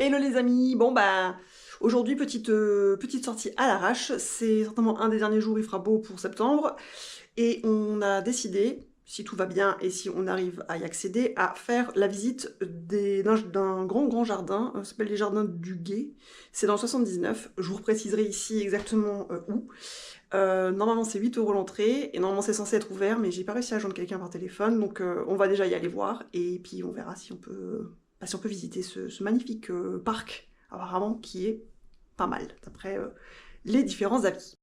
Hello les amis, bon bah aujourd'hui petite sortie à l'arrache, c'est certainement un des derniers jours, il fera beau pour septembre et on a décidé, si tout va bien et si on arrive à y accéder, à faire la visite d'un grand jardin, ça s'appelle les jardins du Guet, c'est dans le 79, je vous préciserai ici exactement où. Normalement c'est 8 € l'entrée et normalement c'est censé être ouvert mais j'ai pas réussi à joindre quelqu'un par téléphone donc on va déjà y aller voir et puis on verra si on peut, si on peut visiter ce magnifique parc apparemment qui est pas mal d'après les différents avis.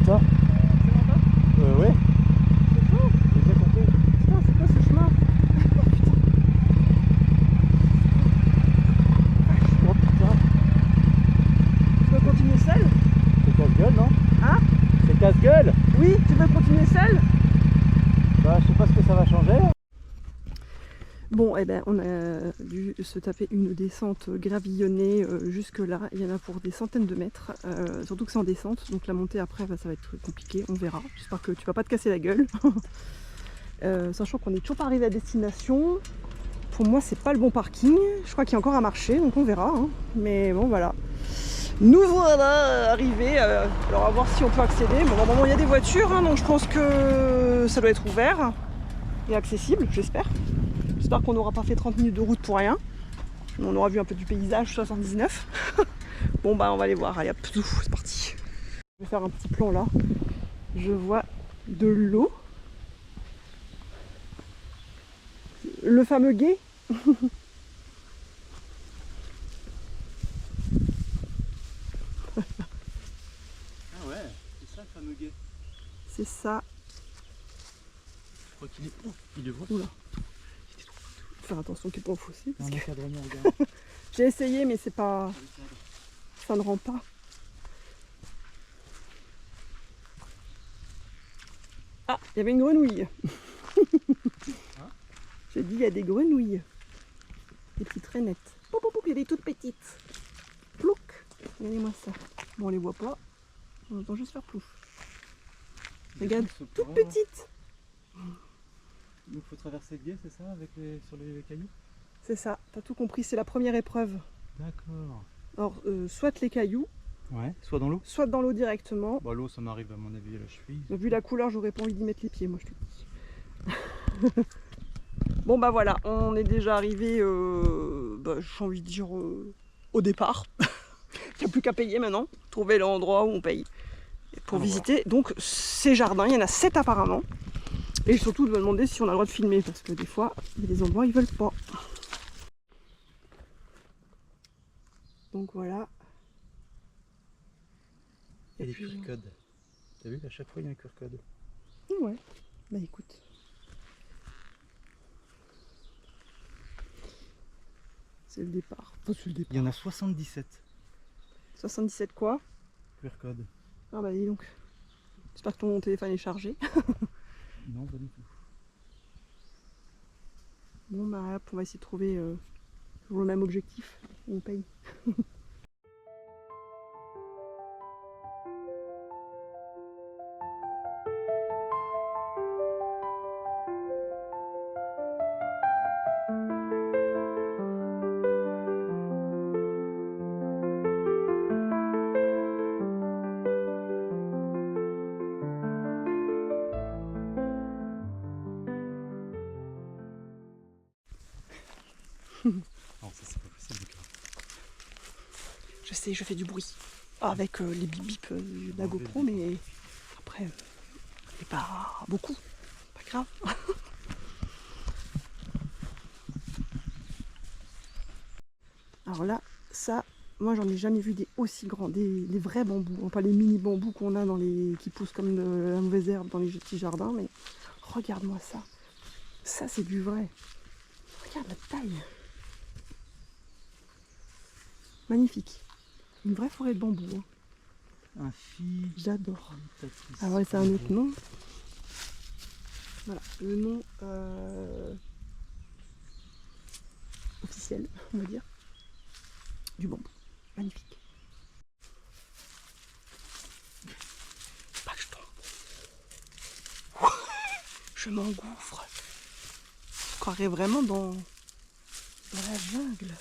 Ça ouais. J'ai bien compris. Putain, c'est quoi ce chemin? Oh putain. Tu veux continuer seul? C'est casse-gueule, non? Hein? C'est casse-gueule. Oui, tu veux continuer seul? Bah je sais pas ce que ça va changer. Bon, eh ben, on a dû se taper une descente gravillonnée jusque là. Il y en a pour des centaines de mètres, surtout que c'est en descente, donc la montée après ça va être compliqué, on verra. J'espère que tu vas pas te casser la gueule. Sachant qu'on n'est toujours pas arrivé à destination. Pour moi, c'est pas le bon parking. Je crois qu'il y a encore à marcher, donc on verra. Hein. Mais bon, voilà. Nous voilà arrivés. Alors, on va voir si on peut accéder. Bon, normalement, il y a des voitures, hein, donc je pense que ça doit être ouvert et accessible, j'espère. J'espère qu'on n'aura pas fait 30 minutes de route pour rien. On aura vu un peu du paysage 79. Bon bah on va aller voir, allez hop, c'est parti. Je vais faire un petit plan là. Je vois de l'eau. Le fameux gué. Ah ouais, c'est ça le fameux guet. C'est ça. Je crois qu'il est. Oh, il est Oula. Faut faire attention qu'il n'est pas au fossé. un encadrement, regarde. J'ai essayé mais c'est pas. Ça ne rend pas. Ah, il y avait une grenouille. Hein? J'ai dit il y a des grenouilles. Des petites rainettes. Poup, poup, poup, il y a des toutes petites. Plouc. Regardez-moi ça. Bon, on les voit pas. On entend juste faire plouf. Regarde, toutes petites. Il faut traverser le guet, c'est ça, avec sur les cailloux? C'est ça, t'as tout compris, c'est la première épreuve. D'accord. Alors, soit les cailloux, Ouais, soit dans l'eau. soit dans l'eau directement. Bah, l'eau, ça m'arrive à mon avis à la cheville. Vu la couleur, j'aurais pas envie d'y mettre les pieds, moi je te dis. Bon bah voilà, on est déjà arrivé, j'ai envie de dire, au départ. Il n'y a plus qu'à payer maintenant, trouver l'endroit où on paye pour visiter. Donc ces jardins, il y en a 7 apparemment. Et surtout de me demander si on a le droit de filmer, parce que des fois, il y a des endroits ils veulent pas. Donc voilà. Et les QR codes. T'as vu, à chaque fois il y a un QR code. Ouais, bah écoute. C'est le départ. Enfin, c'est le départ. Il y en a 77 77 quoi? QR codes. Ah bah dis donc. J'espère que ton téléphone est chargé. Non, pas du tout. Bon bah hop, on va essayer de trouver toujours le même objectif. On paye. Non, ça c'est pas possible. Je sais, je fais du bruit. Avec les bip bip de la GoPro, mais après, c'est pas beaucoup. Pas grave. Alors là, ça, moi j'en ai jamais vu des aussi grands, des vrais bambous, hein, pas les mini bambous qu'on a qui poussent comme de la mauvaise herbe dans les petits jardins, mais regarde-moi ça. Ça c'est du vrai. Regarde la taille. Magnifique. Une vraie forêt de bambou. Hein. Un fille. J'adore. Ah ouais, c'est un autre nom. Voilà, le nom officiel, on va dire, du bambou. Magnifique. Pas que je tombe. Je m'engouffre. Je croirais vraiment dans la jungle.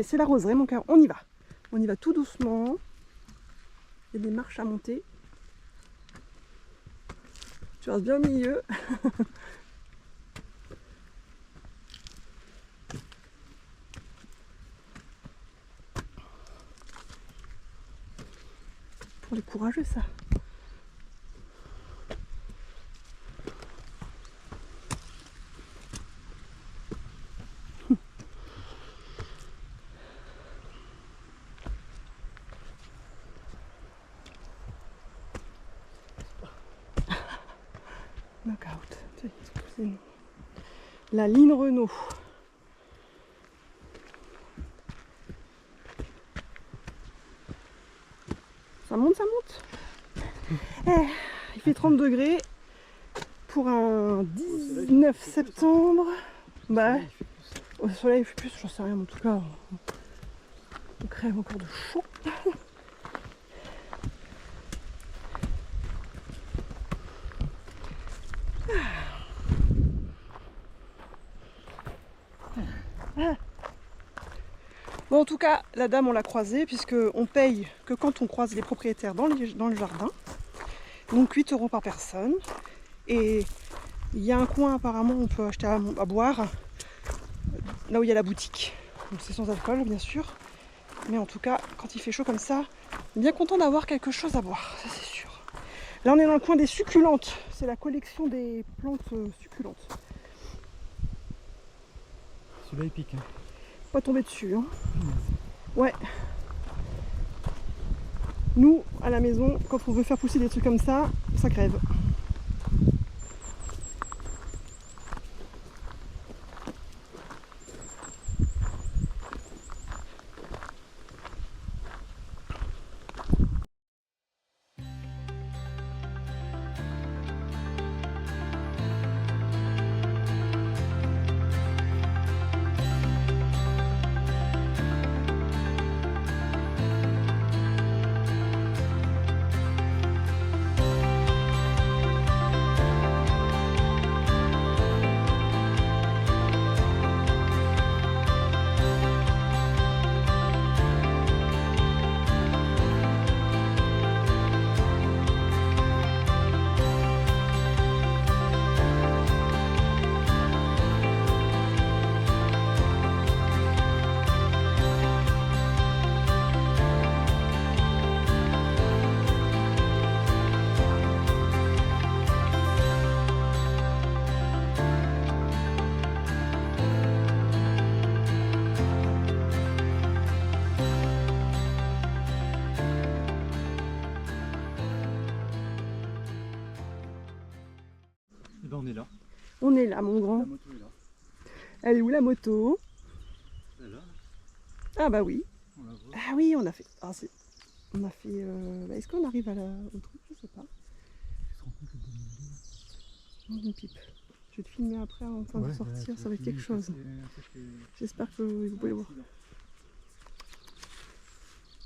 C'est la roseraie, mon cœur. On y va. On y va tout doucement. Il y a des marches à monter. Tu restes bien au milieu. Pour les courageux, ça. Knockout. C'est la ligne Renault. Ça monte, ça monte. Eh, il fait 30 degrés pour un 19 septembre. Bah, au soleil il fait plus, j'en sais rien, mais en tout cas, on crève encore de chaud. Bon, en tout cas, la dame, on l'a croisée, puisque on paye que quand on croise les propriétaires dans le jardin. Donc 8 € par personne. Et il y a un coin, apparemment, on peut acheter à boire, là où il y a la boutique. Donc c'est sans alcool, bien sûr. Mais en tout cas, quand il fait chaud comme ça, on est bien content d'avoir quelque chose à boire, ça c'est sûr. Là, on est dans le coin des succulentes. C'est la collection des plantes succulentes. Celui-là, il pique. Hein. Pas tomber dessus. Hein. Ouais. Nous, à la maison, quand on veut faire pousser des trucs comme ça crève. Et ben on est là. On est là, mon grand. La moto est là. Elle est où la moto? Elle est là. Ah bah oui. On la voit. Ah oui, on a fait. Ah, on a fait. Est-ce qu'on arrive au truc? Je sais pas. Tu te rends compte que Dans une pipe. Je vais te filmer après en train de sortir, ça va être quelque chose. J'espère que vous pouvez le voir.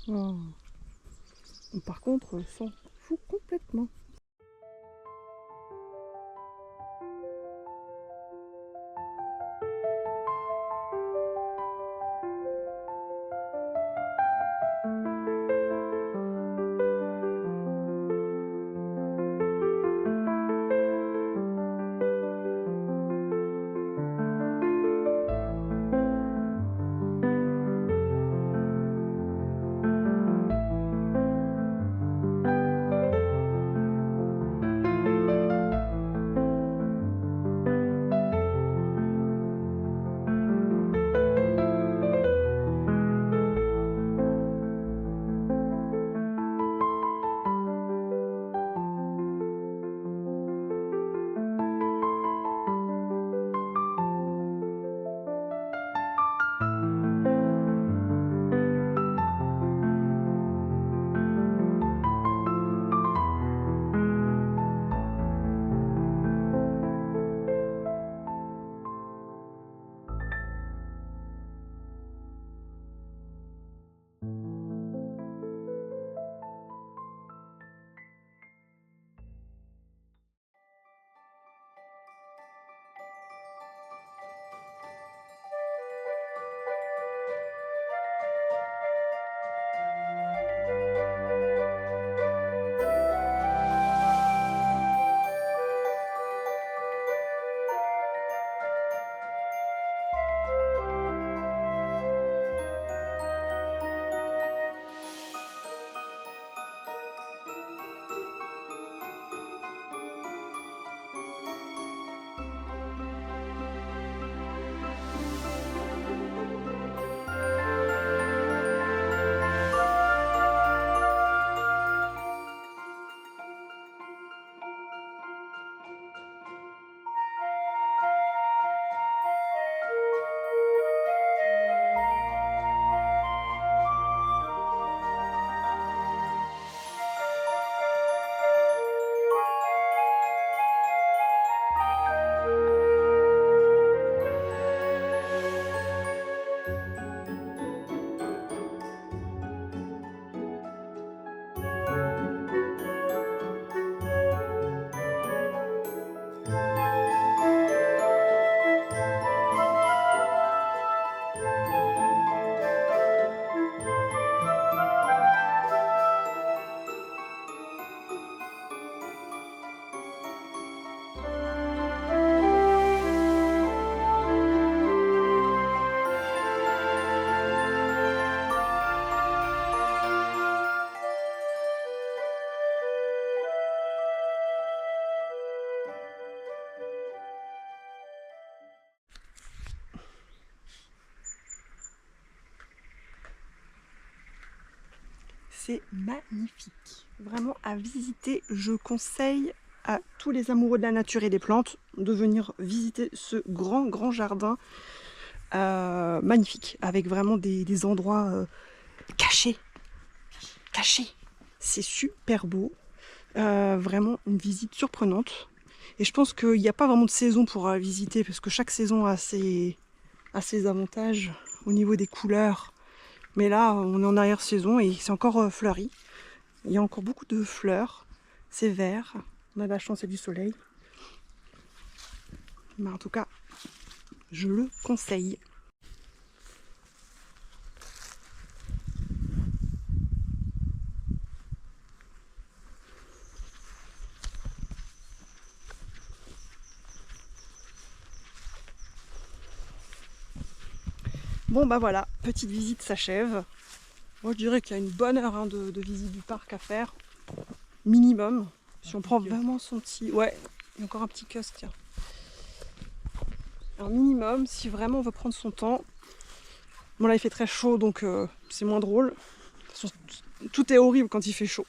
Oh. Par contre, on s'en fout complètement. c'est magnifique. Vraiment à visiter, je conseille à tous les amoureux de la nature et des plantes de venir visiter ce grand jardin magnifique, avec vraiment des endroits cachés. C'est super beau, vraiment une visite surprenante. Et je pense qu'il n'y a pas vraiment de saison pour visiter, parce que chaque saison a ses avantages au niveau des couleurs. Mais là, on est en arrière-saison et c'est encore fleuri. Il y a encore beaucoup de fleurs, c'est vert, on a de la chance et du soleil. Mais en tout cas, je le conseille. Bon bah voilà, petite visite s'achève. Moi je dirais qu'il y a une bonne heure de visite du parc à faire, minimum. Si on prend vraiment son petit... Ouais, il y a encore un petit kiosque, tiens. Un minimum, si vraiment on veut prendre son temps. Bon là il fait très chaud donc c'est moins drôle. De toute façon, tout est horrible quand il fait chaud.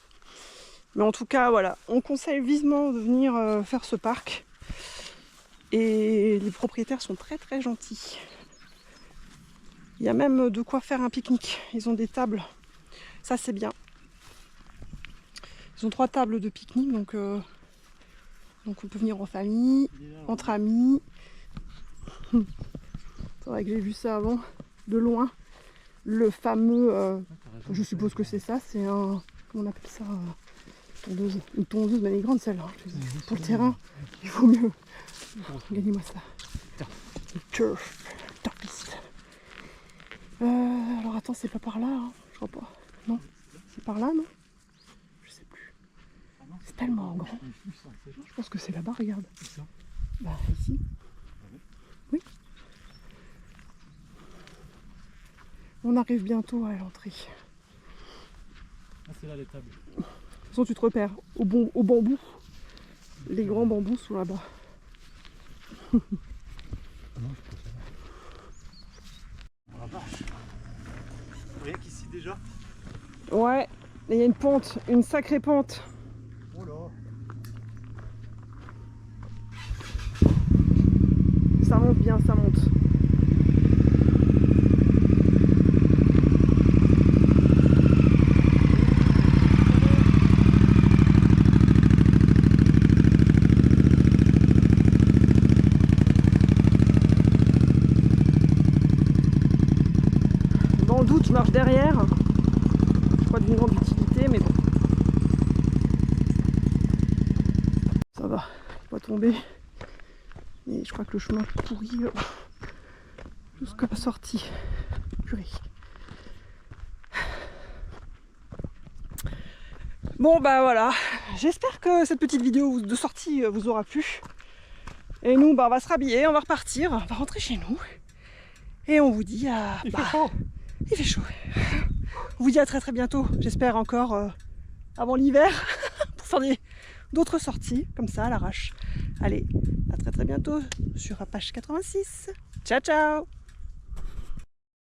Mais en tout cas voilà, on conseille vivement de venir faire ce parc. Et les propriétaires sont très gentils. Il y a même de quoi faire un pique-nique. Ils ont des tables. Ça, c'est bien. Ils ont 3 tables de pique-nique. Donc on peut venir en famille, entre amis. C'est vrai que j'ai vu ça avant, de loin. Le fameux... je suppose que c'est ça. C'est un... Comment on appelle ça tondeuse. Une tondeuse, mais elle est grande celle-là. Pour le terrain, il vaut mieux. Regardez-moi ça. Turf. Turfiste. Alors attends, c'est pas par là, hein. Je crois pas. Non, c'est par là, non? Je sais plus. C'est tellement grand. Je pense que c'est là-bas, regarde. Bah ici. Oui. On arrive bientôt à l'entrée. Ah, c'est là les tables. De toute façon, tu te repères au bambou. Les grands bambous sont là-bas. Rien qu'ici déjà. Ouais, il y a une pente, une sacrée pente. Oh là. Ça monte bien, ça monte. Dans le doute, je marche derrière. Pas d'une grande utilité, mais bon. Ça va, pas tomber. Et je crois que le chemin pourri jusqu'à la sortie. Purée. Bon bah voilà, j'espère que cette petite vidéo de sortie vous aura plu. Et nous bah, on va se rhabiller, on va repartir, on va rentrer chez nous. Et on vous dit à... Il fait chaud. Il fait chaud. On vous dit à très bientôt, j'espère encore avant l'hiver, pour faire d'autres sorties, comme ça à l'arrache. Allez, à très bientôt sur Apache 86. Ciao ciao.